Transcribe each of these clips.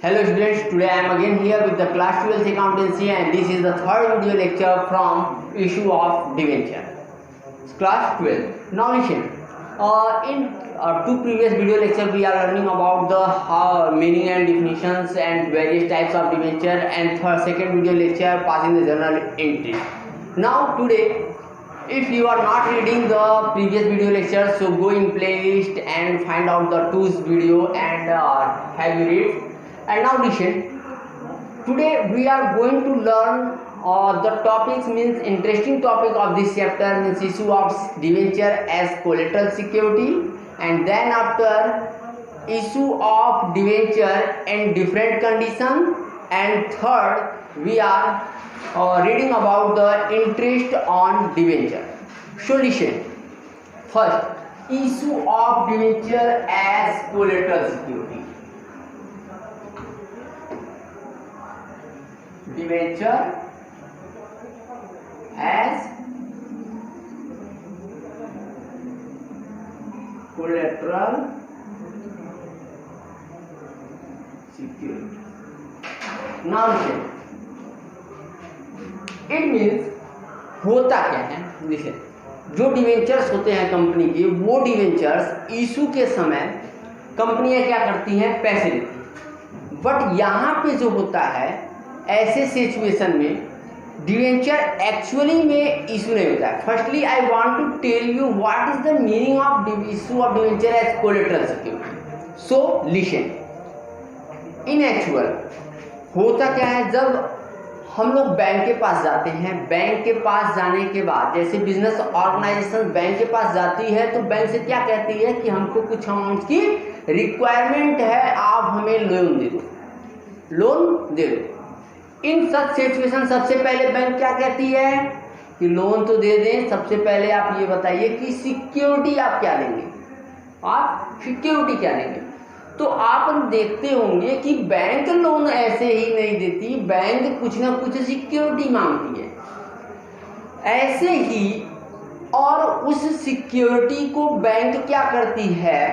Hello students, today I am again here with the class 12th accountancy and this is the third video lecture from issue of debenture. Class 12. Now listen, in two previous video lectures we are learning about the meaning and definitions and various types of debenture, and second video lecture passing the journal entry. Now today, if you are not reading the previous video lectures, so go in playlist and find out the tools video and have you read. And now listen, today we are going to learn the topics means interesting topic of this chapter means issue of debenture as collateral security, and then after issue of debenture and different condition, and third we are reading about the interest on debenture. So listen, first issue of debenture as collateral security. Debenture as collateral security. Now listen, it means होता क्या है, देखिए जो debentures होते हैं company के, वो debentures issue के समय कंपनियां क्या करती हैं, पैसे देती हैं। बट यहाँ पे जो होता है ऐसे सिचुएशन में डिवेंचर एक्चुअली में इशू नहीं होता है। Firstly I want to tell you what is the meaning of issue of debenture as collateral security. So listen, in actual होता क्या है, जब हम लोग बैंक के पास जाते हैं, बैंक के पास जाने के बाद जैसे बिजनेस ऑर्गेनाइजेशन बैंक के पास जाती है तो बैंक से क्या कहती है कि हमको कुछ अमाउंट की रिक्वायरमेंट है, आप हमें लोन दे दो, लोन दे दो। इन सच सिचुएशन सबसे पहले बैंक क्या कहती है कि लोन तो दे दें, सबसे पहले आप ये बताइए कि सिक्योरिटी आप क्या लेंगे, आप सिक्योरिटी क्या लेंगे। तो आप देखते होंगे कि बैंक लोन ऐसे ही नहीं देती, बैंक कुछ ना कुछ सिक्योरिटी मांगती है ऐसे ही, और उस सिक्योरिटी को बैंक क्या करती है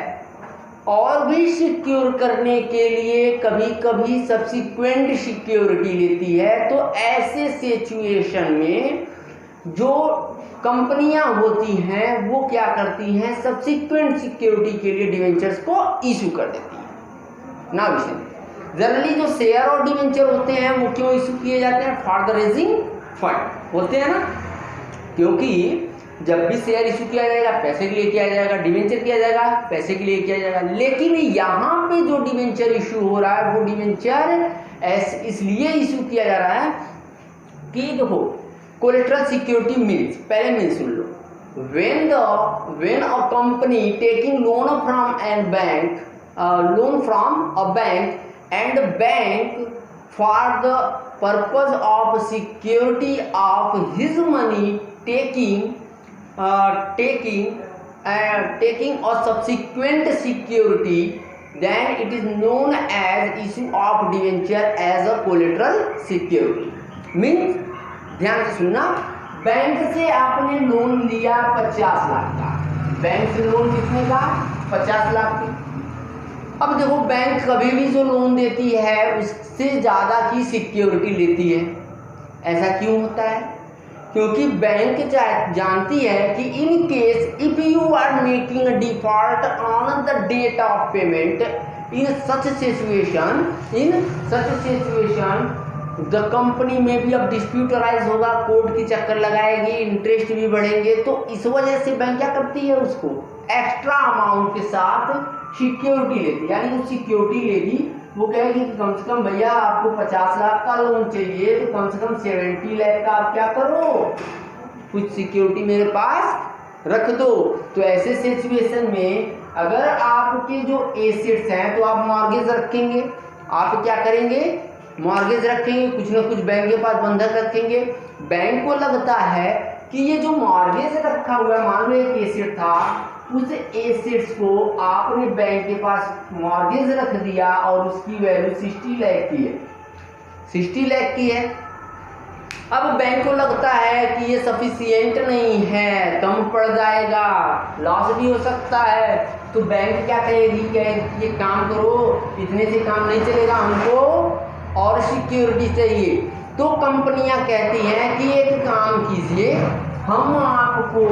और भी सिक्योर करने के लिए कभी कभी सब्सिक्वेंट सिक्योरिटी लेती है। तो ऐसे सिचुएशन में जो कंपनियां होती हैं वो क्या करती हैं, सब्सिक्वेंट सिक्योरिटी के लिए डिवेंचर्स को इशू कर देती है। ना विषय जनरली जो शेयर और डिवेंचर होते हैं वो क्यों इशू किए जाते हैं, फॉर द रेजिंग फंड होते हैं ना, क्योंकि जब भी शेयर इशू किया जाएगा पैसे के लिए किया जाएगा, डिवेंचर किया जाएगा पैसे के लिए किया जाएगा। लेकिन यहाँ पे जो डिवेंचर इशू हो रहा है वो डिवेंचर इसलिए इशू किया जा रहा है कि देखो कोलेटरल सिक्योरिटी मीन्स, पहले means soon low, when a company taking loan from a bank, loan from a bank and bank for the purpose of security of his money taking a subsequent security, then it is known as issue of debenture as a collateral security. Means ध्यान से सुनना, bank से आपने loan लिया 50 लाख का, bank से loan कितने का, 50 लाख की। अब देखो बैंक कभी भी जो लोन देती है उससे ज़्यादा की सिक्योरिटी लेती है। ऐसा क्यों होता है, क्योंकि बैंक जानती है कि in case if you are making a default on the date of payment, in such situation the company में भी अब डिस्प्यूट अराइज होगा, कोर्ट की चक्कर लगाएगी, इंटरेस्ट भी बढ़ेंगे। तो इस वजह से बैंक क्या करती है, उसको एक्स्ट्रा अमाउंट के साथ सिक्योरिटी लेती है, यानी वो सिक्योरिटी लेगी, वो कहेगी कि कम से कम भैया आपको 50 लाख का लोन चाहिए तो कम से कम 70 लाख का आप क्या करो, कुछ सिक्योरिटी मेरे पास रख दो। तो ऐसे सिचुएशन में अगर आपके जो एसेट्स हैं तो आप मॉर्गेज रखेंगे, आप क्या करेंगे, मॉर्गेज रखेंगे, कुछ ना कुछ बैंक के पास बंधक रखेंगे। बैंक को लगता है कि ये जो मॉर्गेज रखा हुआ है, मान लो एक एसेट था, उस एसेट्स को आपने बैंक के पास मॉर्गेज रख दिया और उसकी वैल्यू 60 लाख की है, 60 लाख की है। अब बैंक को लगता है कि ये सफिशिएंट नहीं है, कम पड़ जाएगा, लॉस भी हो सकता है, तो बैंक क्या कहेगी कि ये काम करो, इतने से काम नहीं चलेगा, हमको और सिक्योरिटी चाहिए। तो कंपनियां कहती हैं कि एक काम कीजिए, हम आपको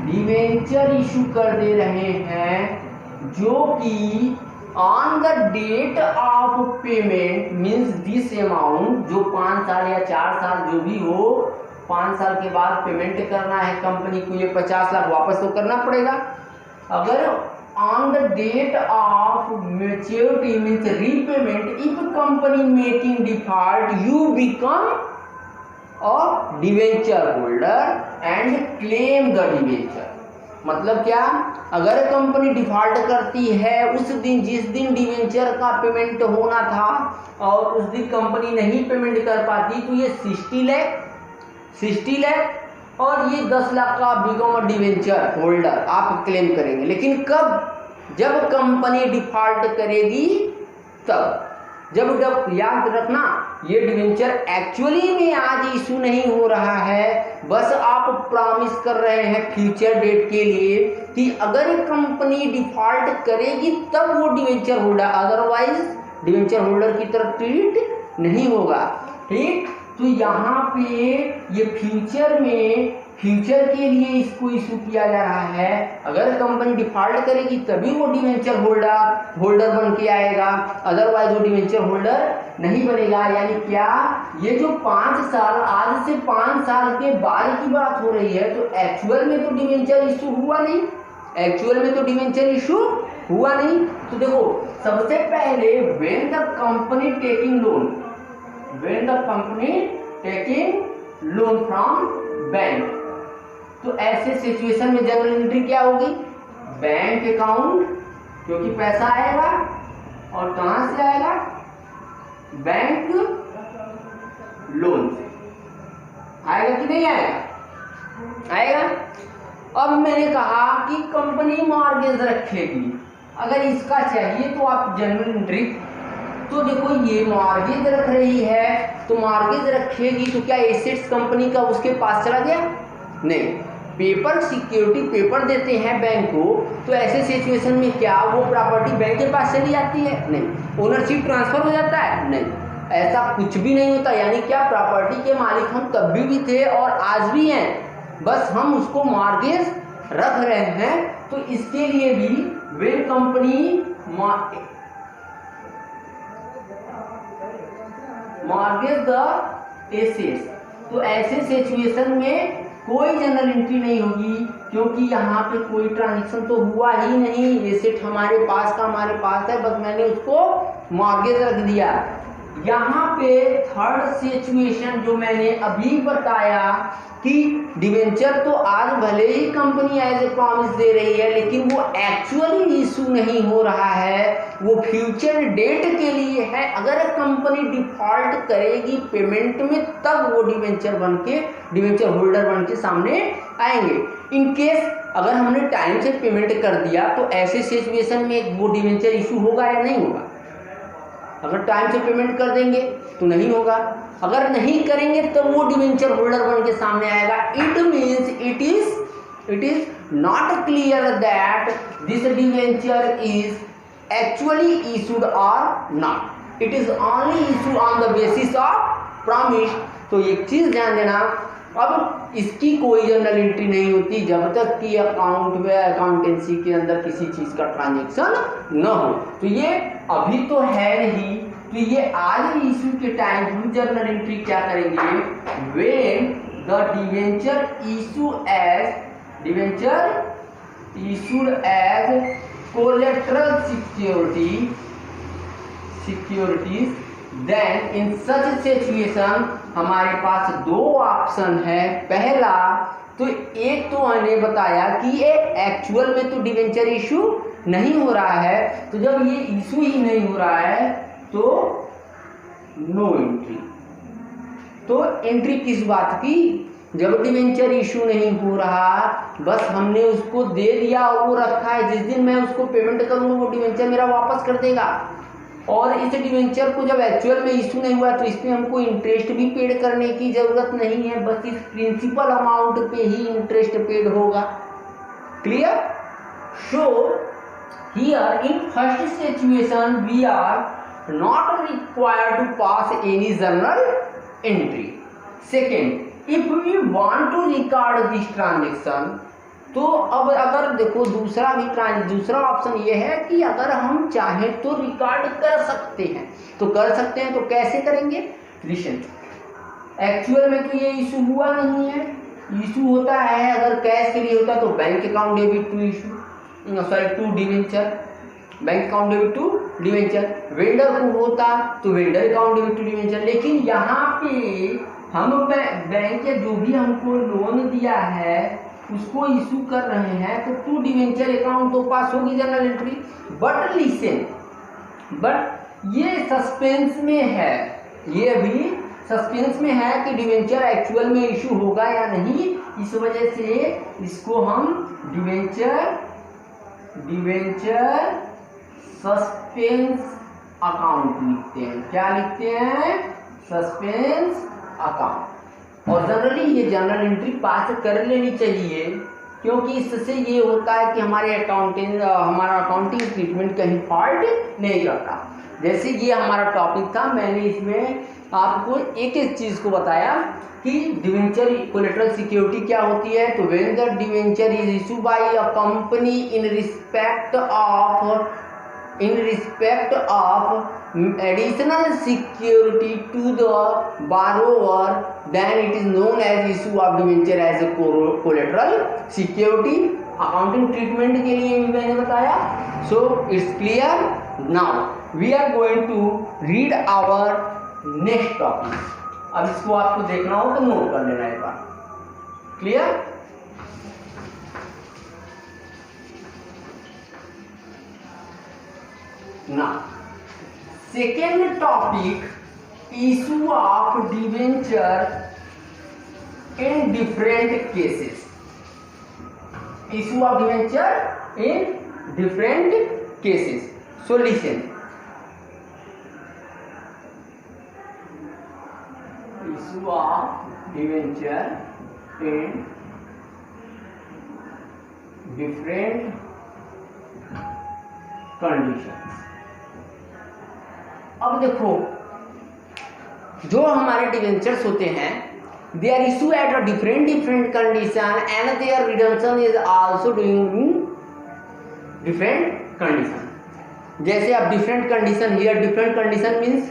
डिवेंचर इशू कर दे रहे हैं जो कि on the date of payment means this amount, जो 5 साल या 4 साल जो भी हो, 5 साल के बाद पेमेंट करना है कंपनी को, ये 50 लाख वापस तो करना पड़ेगा। अगर on the date of maturity means repayment, if company making default you become a debenture holder and claim the debenture. मतलब क्या, अगर कंपनी डिफॉल्ट करती है उस दिन, जिस दिन डिवेंचर का पेमेंट होना था और उस दिन कंपनी नहीं पेमेंट कर पाती, तो ये 60 लाख और ये 10 लाख का बिकम डिवेंचर होल्डर आप क्लेम करेंगे। लेकिन कब? जब कंपनी डिफॉल्ट करेगी तब। जब याद रखना, ये डिवेंचर एक्चुअली में आज इशू नहीं हो रहा है, बस आप प्रॉमिस कर रहे हैं फ्यूचर डेट के लिए कि अगर कंपनी डिफॉल्ट करेगी तब वो debenture holder, otherwise debenture holder की तरफ ट्रीट नहीं होगा। ठीक, तो यहाँ पे ये फ्यूचर के लिए इसको इशू किया जा रहा है। अगर कंपनी डिफॉल्ट करेगी तभी वो डिवेंचर होल्डर बन के आएगा, अदरवाइज वो डिवेंचर होल्डर नहीं बनेगा। यानी क्या, ये जो 5 साल, आज से 5 साल के बाद की बात हो रही है, तो एक्चुअल में तो डिवेंचर इशू हुआ नहीं, तो देखो, सबसे पहले when the company taking loan from bank, तो ऐसे सिचुएशन में जनरल एंट्री क्या होगी? बैंक अकाउंट, क्योंकि पैसा आएगा और कहां से आएगा? बैंक लोन से आएगा कि नहीं आएगा? अब मैंने कहा कि कंपनी मॉर्गेज रखेगी, अगर इसका चाहिए तो आप जनरल एंट्री, तो देखो ये मॉर्गेज रख रही है, तो मॉर्गेज रखेगी तो क्या एसेट्स कंपनी का उसके पास चला गया? नहीं, पेपर सिक्योरिटी पेपर देते हैं बैंक को, तो ऐसे सिचुएशन में क्या वो प्रॉपर्टी बैंक के पास चली जाती है? नहीं। ओनरशिप ट्रांसफर हो जाता है? नहीं, ऐसा कुछ भी नहीं होता। यानी क्या, प्रॉपर्टी के मालिक हम तब भी थे और आज भी हैं, बस हम उसको मॉर्गेज रख रहे हैं। तो इसके लिए भी वे कंपनी मॉर्गेज द एसेट्स, तो ऐसे सिचुएशन में कोई जनरल एंट्री नहीं होगी, क्योंकि यहाँ पे कोई ट्रांजैक्शन तो हुआ ही नहीं, एसेट हमारे पास है, बस मैंने उसको मॉर्गेज रख दिया। यहाँ पे थर्ड सिचुएशन जो मैंने अभी बताया कि डिवेंचर तो आज भले ही कंपनी एज ए प्रॉमिस दे रही है, लेकिन वो एक्चुअली इशू नहीं हो रहा है, वो फ्यूचर डेट के लिए है। अगर कंपनी डिफॉल्ट करेगी पेमेंट में तब वो डिवेंचर होल्डर बन के सामने आएंगे। इन केस अगर हमने टाइम से पेमेंट कर दिया तो ऐसे सिचुएशन में वो डिवेंचर इशू होगा या नहीं होगा? अगर टाइम से पेमेंट कर देंगे तो नहीं होगा, अगर नहीं करेंगे तो वो डिवेंचर होल्डर बन के सामने आएगा। It means it is not clear that this debenture is actually issued और not, it is only issue on the basis of promise. तो एक चीज ध्यान देना, अब इसकी कोई जनरल एंट्री नहीं होती जब तक कि अकाउंट में अकाउंटेंसी के अंदर किसी चीज का ट्रांजैक्शन न हो। तो ये अभी तो है नहीं, तो ये आज इशू के टाइम हम जनरल एंट्री क्या करेंगे? When the debenture issued as collateral securities, then in such situation हमारे पास 2 ऑप्शन है। पहला तो एक तो मैंने बताया कि ये एक्चुअल में तो डिवेंचर इशू नहीं हो रहा है, तो जब ये इशू ही नहीं हो रहा है तो नो एंट्री। तो एंट्री किस बात की? जब डिवेंचर इशू नहीं हो रहा, बस हमने उसको दे दिया और वो रखा है, जिस दिन मैं उसको पेमेंट करूंगा वो डिवेंचर मेरा वापस कर देगा। और इस डिवेंचर को जब एक्चुअल में इशू नहीं हुआ तो इस पे हमको इंटरेस्ट भी पेड करने की जरूरत नहीं है, बस इस प्रिंसिपल अमाउंट पे ही इंटरेस्ट पेड होगा। Clear? So here in first situation we are not required to pass any journal entry. Second, if we want to record this transaction, तो अब अगर देखो दूसरा ऑप्शन ये है कि अगर हम चाहें तो रिकॉर्ड कर सकते हैं, तो कैसे करेंगे? लिसन, एक्चुअल में तो ये इशू हुआ नहीं है। इशू होता है अगर कैश के लिए होता तो bank account debit to issue to debenture, bank account debit to debenture. Vendor को होता तो vendor account debit to debenture. लेकिन यहाँ पे हम बैंक या जो भी हमको लोन दिया है उसको इशू कर रहे हैं, तो टू डिवेंचर अकाउंट तो पास होगी journal entry. But listen, but ये सस्पेंस में है, ये अभी सस्पेंस में है कि डिवेंचर एक्चुअल में इशू होगा या नहीं। इस वजह से इसको हम डिवेंचर सस्पेंस अकाउंट लिखते हैं। क्या लिखते हैं? Suspense account. और जनरली ये जर्नल एंट्री पास कर लेनी चाहिए, क्योंकि इससे ये होता है कि हमारा अकाउंटिंग ट्रीटमेंट कहीं फॉल्ट नहीं करता। जैसे ये हमारा टॉपिक था, मैंने इसमें आपको एक एक चीज़ को बताया कि डिवेंचर कोलेटरल सिक्योरिटी क्या होती है। तो when the debenture is issue bye a company in respect of additional security to the borrower, then it is known as issue of debenture as a collateral security। Accounting treatment के लिए भी मैंने बताया। So it's clear. Now we are going to read our next topic. अब इसको आपको देखना हो तो नोट कर लेना एक बार। Clear? Now second topic, issue of debenture in different cases। issue of debenture in different cases। So listen, issue of debenture in different conditions। अब देखो, जो हमारे डिवेंचर्स होते हैं they are issue at a different condition and their redemption is also doing different condition. जैसे अब different condition, here different condition means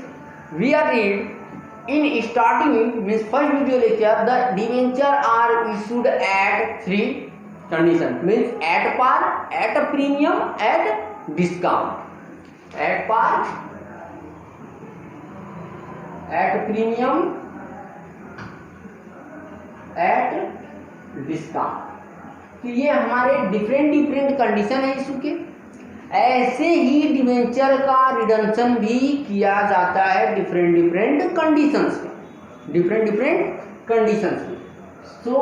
we are read in starting means first video lecture the debenture are issued at 3 condition means at par, at a premium, at discount. At par, at premium, at discount. तो ये हमारे different condition है issue के। ऐसे ही debenture का redemption भी किया जाता है डिफरेंट कंडीशंस में, डिफरेंट कंडीशंस में। सो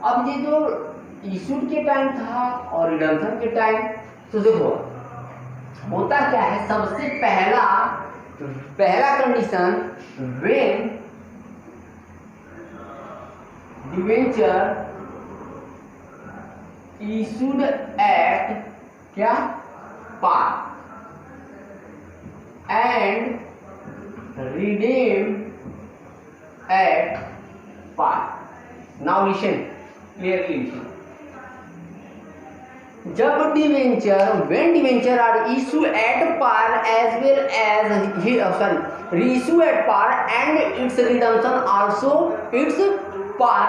अब ये जो इशूड के टाइम था और रिडम्पशन के टाइम, तो देखो होता क्या है, सबसे पहला condition when debenture issued at क्या par and redeemed at par। Now listen clearly, listen। जब when debenture are issued at par as well as reissue at par and its redemption also its par,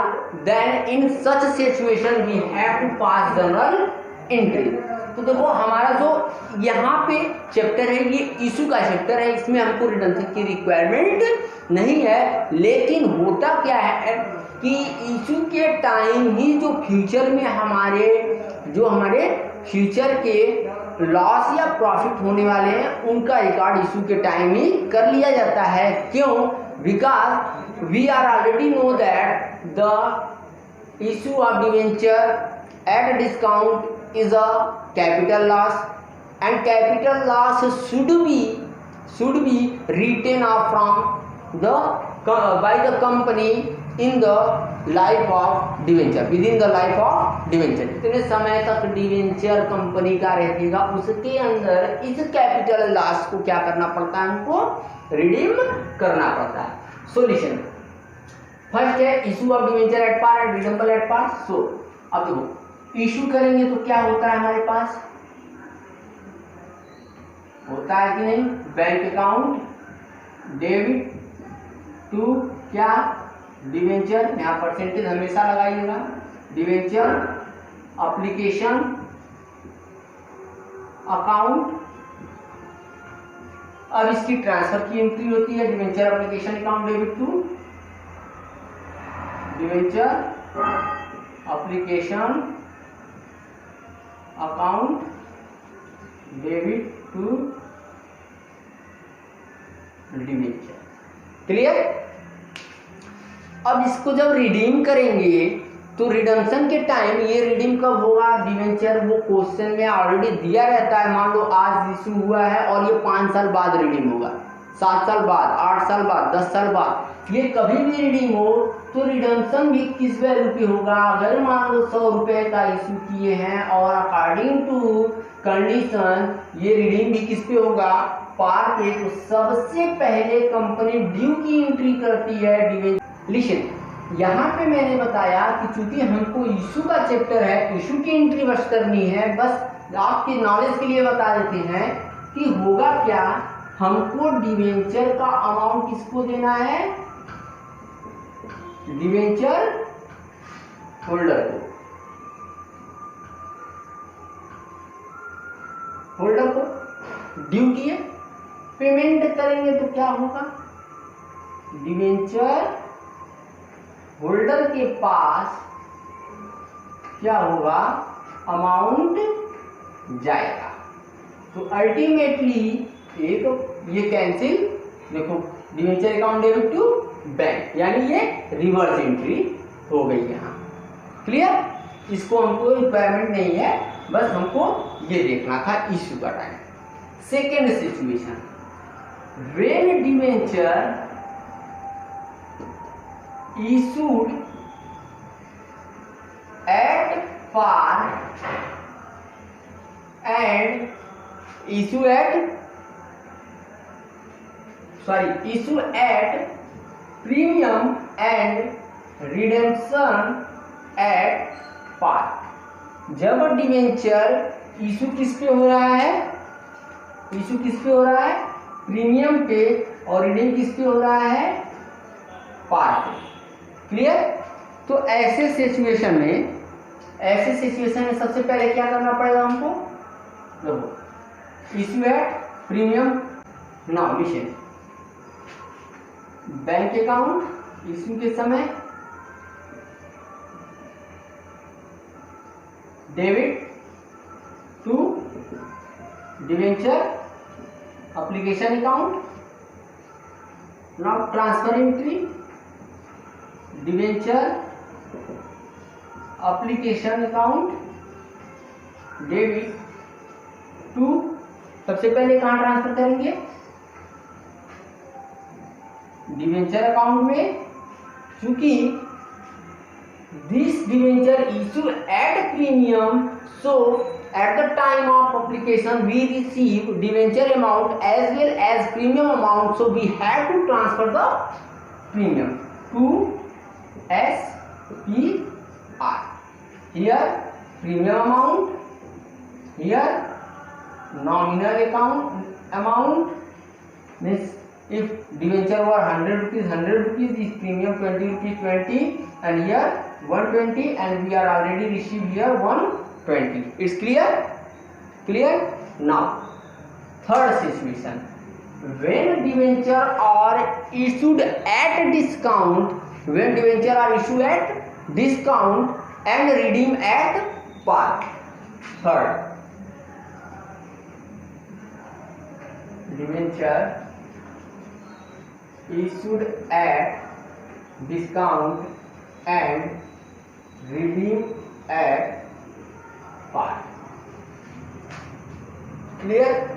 then in such situation we have to pass journal entry। तो देखो हमारा जो यहाँ पे chapter है ये issue का चैप्टर है, इसमें हमको रिडम्पशन की रिक्वायरमेंट नहीं है। लेकिन होता क्या है कि इशू के टाइम ही जो फ्यूचर में हमारे फ्यूचर के लॉस या प्रॉफिट होने वाले हैं उनका रिकॉर्ड इशू के टाइम ही कर लिया जाता है। क्यों? Because we are already know that the issue of debenture at discount is a capital loss and capital loss should be written off from the by the company in the life of debenture, within the life of debenture. कितने समय तक debenture company का रहेगा, उसके अंदर इस capital loss को क्या करना पड़ता है, हमको रिडीम करना पड़ता है। सॉल्यूशन फर्स्ट है issue of debenture at par and redeemable at par. So अब देखो इशू करेंगे तो क्या होता है हमारे पास, होता है कि नहीं, बैंक अकाउंट डेबिट टू क्या डिवेंचर, यहाँ परसेंटेज हमेशा लगाइएगा, डिवेंचर एप्लीकेशन अकाउंट। अब इसकी ट्रांसफर की एंट्री होती है, debenture application account debit to debenture application account debit to debenture. Clear. अब इसको जब रिडीम करेंगे तो रिडम्पशन के टाइम ये रिडीम कब होगा, डिवेंचर वो क्वेश्चन में ऑलरेडी दिया रहता है। मान लो आज इशू हुआ है और ये 5 साल बाद रिडीम होगा, 7 साल बाद, 8 साल बाद, 10 साल बाद, ये कभी भी रिडीम हो तो रिडम्पशन भी किस वैल्यू पे होगा। अगर मान लो 100 रुपए का इशू किए हैं और अकॉर्डिंग टू कंडीशन ये रिडीम भी किस पे होगा, पार पे, तो सबसे पहले कंपनी ड्यू की एंट्री करती है डिवेंचर। लिसन, यहाँ पे मैंने बताया कि चूंकि हमको इशू का चैप्टर है, इशू की एंट्री बस करनी है, बस आपके नॉलेज के लिए बता देते हैं कि होगा क्या, हमको डिवेंचर का अमाउंट किसको देना है, डिवेंचर होल्डर को, होल्डर को ड्यू किए, पेमेंट करेंगे तो क्या होगा, डिवेंचर होल्डर के पास क्या होगा, अमाउंट जाएगा। तो अल्टीमेटली एक ये कैंसिल, देखो debenture account debit to bank, यानी ये रिवर्स एंट्री हो गई यहाँ। क्लियर। इसको हमको रिक्वायरमेंट नहीं है, बस हमको ये देखना था इशू का time. Second situation, when debenture issued at par and issue at premium and redemption at par। जब डिवेंचर इशू किस पे हो रहा है, इशू किस पे हो रहा है, प्रीमियम पे, और रिडीम किस पे हो रहा है, पार पे। क्लियर। तो ऐसे सिचुएशन में सबसे पहले क्या करना पड़ेगा हमको, देखो issue at premium, now listen, bank account issue के समय debit to debenture application account, now transfer entry, debenture application account debit to, सबसे पहले कहां ट्रांसफर करेंगे, डिवेंचर अकाउंट में, क्योंकि this debenture issue at premium, so at the time of application we receive debenture amount as well as premium amount, so we have to transfer the premium to SPR. Here premium amount, here nominal amount, means if debenture were 100 rupees, 100 rupees, is premium 20 rupees 20, and here 120, and we are already received here 120. It's clear? Clear? Now third situation, when debenture are issued at discount, when debenture are issued at discount and redeem at par. Third, debenture issued at discount and redeem at par. Clear?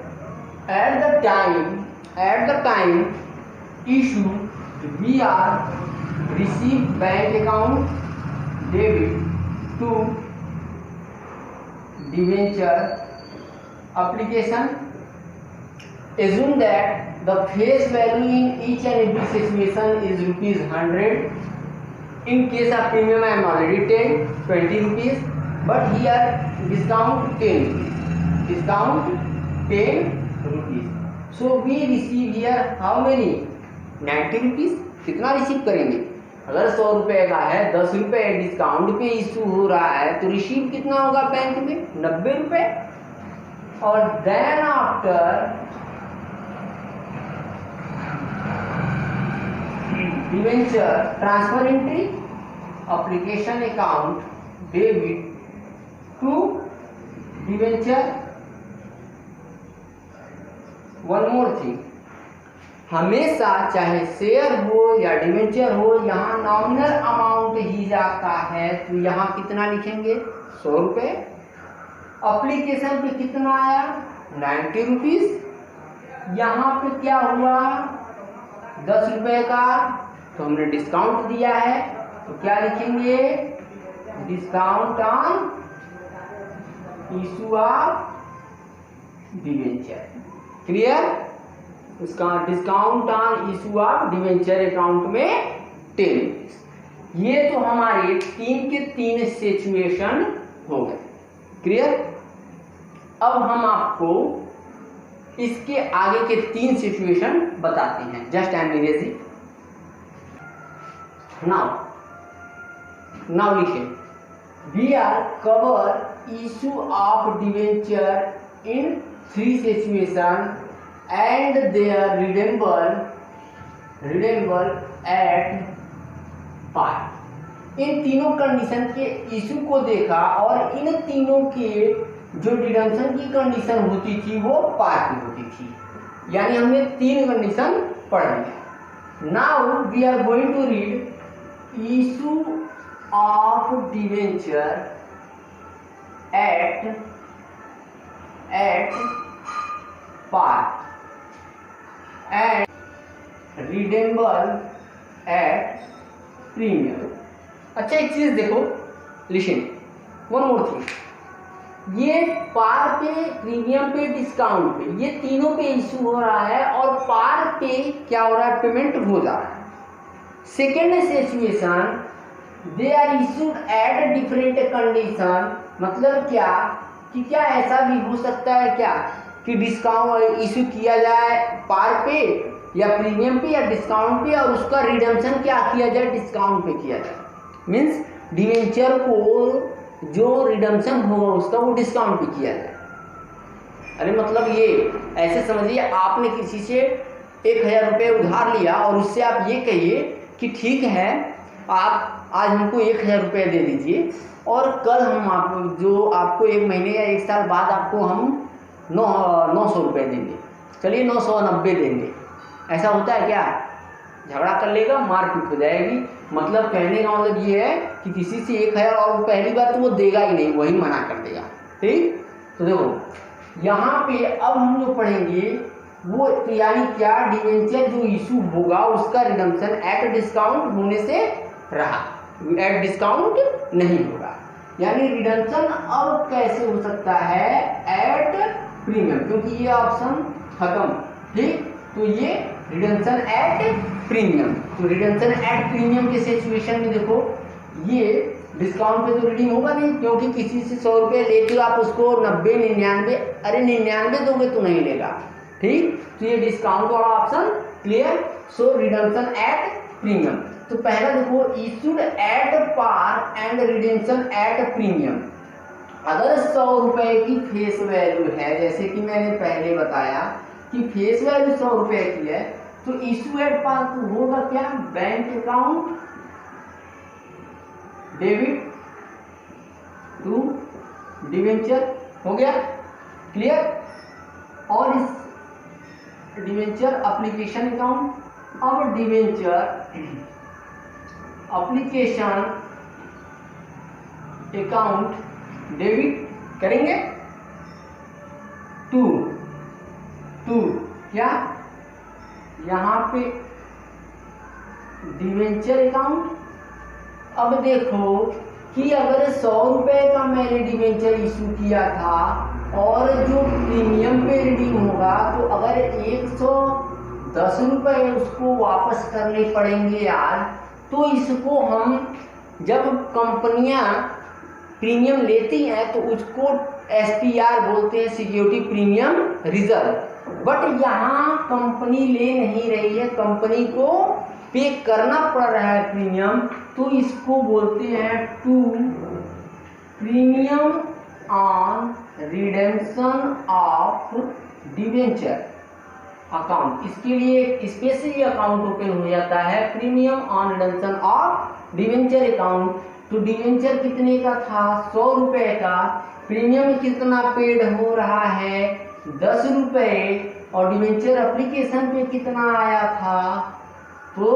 At the time at the time issue we are receive bank account debit to debenture application. Assume that the face value in each and every situation is ₹100. In case of premium I am already 20 rupees, but here discount 10 rupees. Discount 10 rupees. So we receive here how many? 90 rupees. कितना receive करेंगे? अगर 100 रुपए का है, 10 रुपए discount पे issue हो रहा है तो रिसीव कितना होगा बैंक में? 90 रुपए. और then after debenture transfer entry application account debit to debenture. One more thing, हमेशा चाहे शेयर हो या डिवेंचर हो, यहाँ नॉमिनल अमाउंट ही जाता है. तो यहाँ कितना लिखेंगे? 100 रुपये. एप्लीकेशन पे कितना आया? 90 रुपीज. यहाँ पे क्या हुआ? 10 रुपये का, तो हमने डिस्काउंट दिया है, तो क्या लिखेंगे? Discount on issue of debenture. Clear? उसका discount on issue of debenture account में 10 रुपीज. ये तो हमारे 3 के 3 सिचुएशन हो गए. क्लियर? अब हम आपको इसके आगे के 3 सिचुएशन बताते हैं. Just I am erasing. Now लिखें. We are cover issue of debenture in 3 situation and their redeemable at par. इन तीनों कंडीशन के इशू को देखा और इन तीनों के जो रिडम्पशन की कंडीशन होती थी वो पार की होती थी. यानी हमने 3 कंडीशन पढ़ लिया. Now we are going to read issue of debenture at par and redeemable at premium. अच्छा, एक चीज देखो, लिसन, वन मोर थिंग. ये पार पे, प्रीमियम पे, डिस्काउंट पे, ये तीनों पे इशू हो रहा है और पार पे क्या हो रहा है? पेमेंट हो जा रहा है. Second situation, they are issued at different condition. मतलब क्या कि क्या ऐसा भी हो सकता है क्या कि डिस्काउंट इशू किया जाए पार पे या प्रीमियम पे या डिस्काउंट पे, और उसका रिडम्पशन क्या किया जाए? डिस्काउंट पे किया जाए. मीन्स डिवेंचर को जो रिडम्पशन होगा उसका वो डिस्काउंट पे किया जाए. अरे मतलब ये ऐसे समझिए, आपने किसी से 1000 रुपये उधार लिया और उससे आप ये कहिए कि ठीक है, आप आज हमको 1000 रुपये दे दीजिए और कल हम आपको 1 महीने या 1 साल बाद आपको हम 900 रुपये देंगे. चलिए 990 देंगे. ऐसा होता है क्या? झगड़ा कर लेगा, मारपीट हो जाएगी. मतलब कहने का मतलब ये है कि किसी से 1000 और पहली बार तो वो देगा ही नहीं, वही मना कर देगा. ठीक? तो देखो यहाँ पे अब हम जो पढ़ेंगे वो यानी क्या, डिवेंचर जो इशू होगा उसका रिडम्पशन एट डिस्काउंट होने से रहा, एट डिस्काउंट नहीं होगा. यानी रिडम्पशन अब कैसे हो सकता है? एट प्रीमियम, क्योंकि ये ऑप्शन खत्म. ठीक? तो ये रिडम्पशन एट प्रीमियम. तो रिडम्पशन एट प्रीमियम के सिचुएशन में देखो, ये डिस्काउंट पे तो रिडीम होगा नहीं, क्योंकि किसी से 100 रुपये लेके आप उसको 90, 99, अरे 99 दोगे तो नहीं लेगा. ठीक? तो ये डिस्काउंट वाला option clear. So redemption at premium. तो पहला देखो, issued at par and redemption at premium. अगर 100 रुपए की फेस वैल्यू है, जैसे कि मैंने पहले बताया कि फेस वैल्यू 100 रुपए की है, तो इशू एट पार तो होगा क्या? Bank account debit to debenture. हो गया? क्लियर? और इस डिवेंचर एप्लीकेशन अकाउंट, अब डिवेंचर एप्लीकेशन अकाउंट डेबिट करेंगे टू क्या? यहाँ पे डिवेंचर अकाउंट। अब देखो कि अगर 100 रुपए का मैंने डिवेंचर इशू किया था और जो प्रीमियम पे रिडीम होगा तो अगर 110 रुपए उसको वापस करने पड़ेंगे आज, तो इसको हम जब कंपनियां प्रीमियम लेती हैं तो उसको SPR बोलते हैं, सिक्योरिटी प्रीमियम रिजर्व। बट यहाँ कंपनी ले नहीं रही है, कंपनी को पे करना पड़ रहा है प्रीमियम, तो इसको बोलते हैं to premium on redemption of debenture account. इसके लिए एक स्पेशली अकाउंट ओपन हो जाता है, premium on redemption of debenture account. तो डिवेंचर कितने का था? 100 रुपए का। प्रीमियम कितना पेड हो रहा है? 10 रुपए। और डिवेंचर एप्लीकेशन पे कितना आया था? तो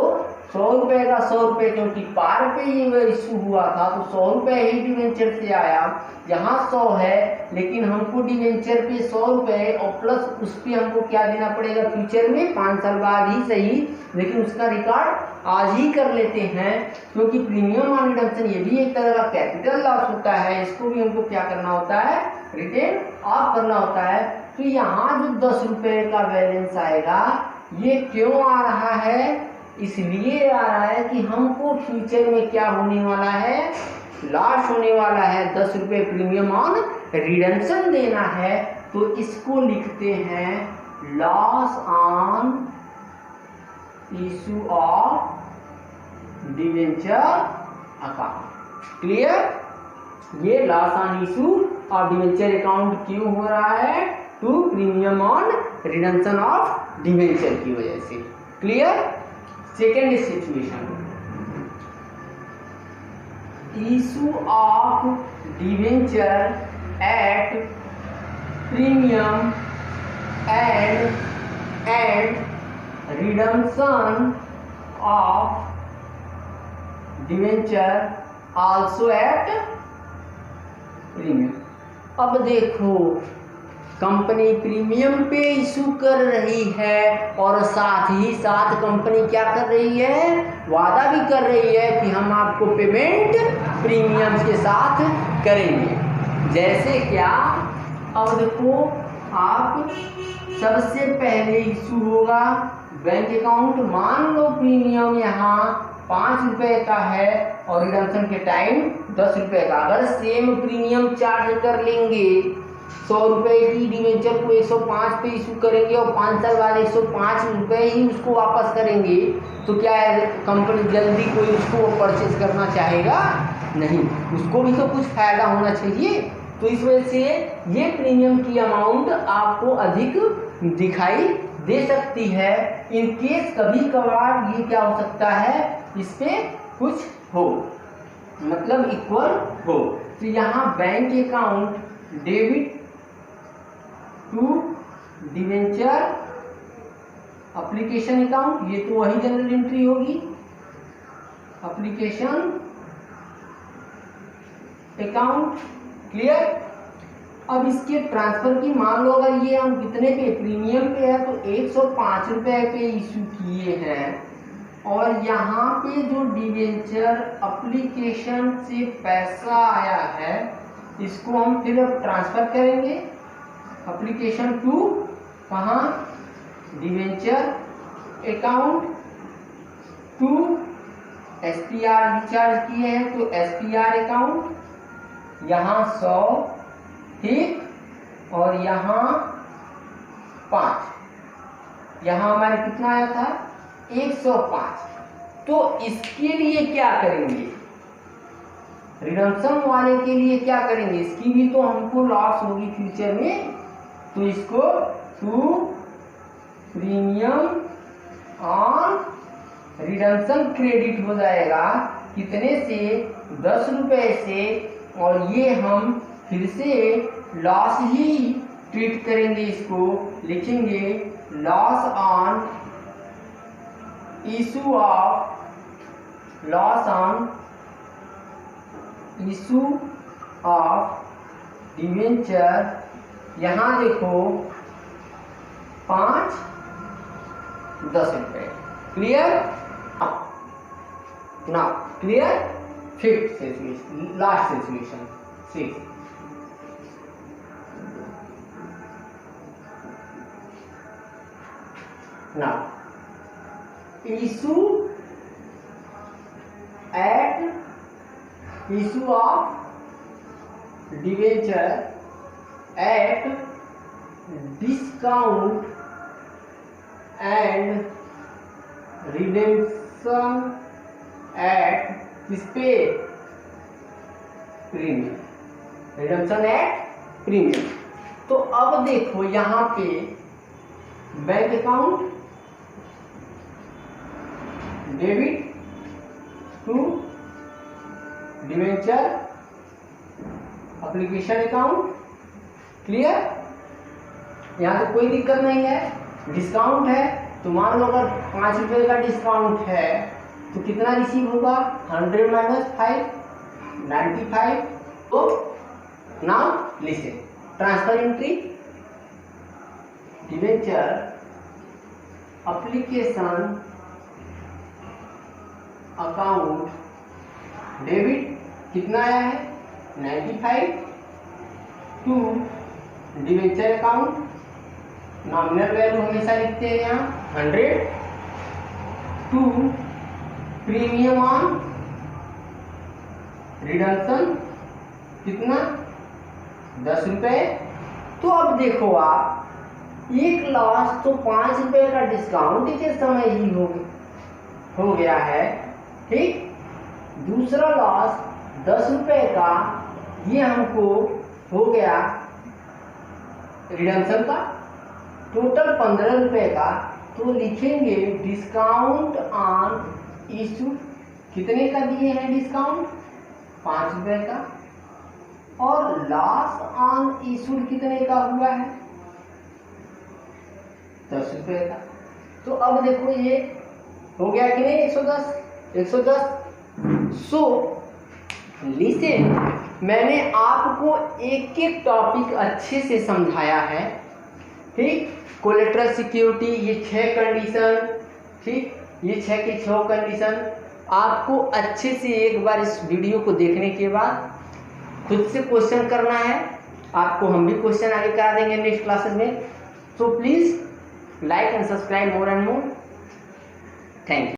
100 रुपए का 100 रुपए, क्योंकि पार पे ये इशू हुआ था तो 100 रुपए ही डिवेंचर से आया। यहाँ 100 है लेकिन हमको डिवेंचर पे 100 रुपए और प्लस उस पर हमको क्या देना पड़ेगा फ्यूचर में, 5 साल बाद ही सही, लेकिन उसका रिकॉर्ड आज ही कर लेते हैं, क्योंकि प्रीमियम ऑन रिडम्पशन ये भी एक तरह का कैपिटल लॉस होता है, इसको भी हमको क्या करना होता है, रिटेन ऑफ करना होता है। तो यहाँ जो 10 रुपए का बैलेंस आएगा ये क्यों आ रहा है? इसलिए आ रहा है कि हमको फ्यूचर में क्या होने वाला है, लॉस होने वाला है, 10 रुपए प्रीमियम ऑन रिडेम्पशन देना है। तो इसको लिखते हैं loss on issue of debenture account. Clear? ये loss on issue of debenture account क्यों हो रहा है? To premium on redemption of debenture की वजह से। Clear? Second situation, issue of debenture at premium and redemption of debenture also at premium. अब देखो कंपनी प्रीमियम पे इशू कर रही है और साथ ही साथ कंपनी क्या कर रही है, वादा भी कर रही है कि हम आपको पेमेंट प्रीमियम के साथ करेंगे। जैसे क्या, अब देखो आप सबसे पहले इशू होगा बैंक अकाउंट, मान लो प्रीमियम यहाँ 5 रुपए का है और रिडम्पशन के टाइम 10 रुपए का। अगर सेम प्रीमियम चार्ज कर लेंगे, 100 रुपए की डिवेंचर को 105 पे इशू करेंगे और 5 साल बाद 105 रुपए ही उसको वापस करेंगे, तो क्या है, कंपनी जल्दी कोई उसको परचेज करना चाहेगा? नहीं, उसको भी तो कुछ फायदा होना चाहिए। तो इस वजह से ये प्रीमियम की अमाउंट आपको अधिक दिखाई दे सकती है। इन केस कभी कभार ये क्या हो सकता है, इस पे कुछ हो, मतलब इक्वल हो। तो यहाँ bank account debit to debenture application account, ये तो वही जनरल एंट्री होगी, एप्लीकेशन अकाउंट। क्लियर? अब इसके ट्रांसफर की मान लो अगर ये हम कितने पे, प्रीमियम पे है तो 105 रुपए पे इशू किए हैं, और यहाँ पे जो डिवेंचर एप्लीकेशन से पैसा आया है इसको हम फिर अब ट्रांसफर करेंगे एप्लीकेशन टू कहाँ, debenture account to SPR recharge किए हैं तो SPR अकाउंट, यहाँ 100, ठीक, और यहाँ 5, यहाँ हमारे कितना आया था 105। तो इसके लिए क्या करेंगे, रिडम्पशन वाले के लिए क्या करेंगे, इसकी भी तो हमको लॉस होगी फ्यूचर में, तो इसको to premium on redemption credit हो जाएगा, कितने से, 10 रुपए से, और ये हम फिर से लॉस ही ट्रीट करेंगे, इसको लिखेंगे loss on issue of, loss on issue of debenture. यहाँ देखो 5 10 रुपए। Clear? Now clear? Fifth situation, last situation 6। Now, issue of debenture at discount and redemption at premium, redemption at premium। तो अब देखो यहाँ पे bank account debit to debenture application account. Clear? यहाँ तो कोई दिक्कत नहीं है। डिस्काउंट है तो मान लो अगर 5 रुपए का डिस्काउंट है तो कितना रिसीव होगा? 100 माइनस 5, 95। तो now listen, transfer entry debenture application account debit कितना आया है? 95 to debenture account, nominal value हमेशा लिखते हैं यहाँ 100 टू प्रीमियम ऑन रिडम्पशन कितना? 10 रुपए। तो अब देखो आप, एक लॉस तो 5 रुपए का डिस्काउंट के समय ही हो गया है, ठीक। दूसरा लॉस 10 रुपए का, ये हमको हो गया रिडम्पशन का, टोटल 15 रुपए का। तो लिखेंगे डिस्काउंट ऑन इशू, कितने का दिए हैं डिस्काउंट? 5 रुपए का। और लॉस ऑन इशू कितने का हुआ है? 10 रुपए का। तो अब देखो ये हो गया कि नहीं? 110। सो लिसन, मैंने आपको एक एक टॉपिक अच्छे से समझाया है, ठीक। कोलेटरल सिक्योरिटी, ये 6 कंडीशन, ठीक, ये 6 के 6 कंडीशन आपको अच्छे से एक बार इस वीडियो को देखने के बाद खुद से क्वेश्चन करना है। आपको हम भी क्वेश्चन आगे करा देंगे नेक्स्ट क्लासेस में। So please like and subscribe more and more. Thank you.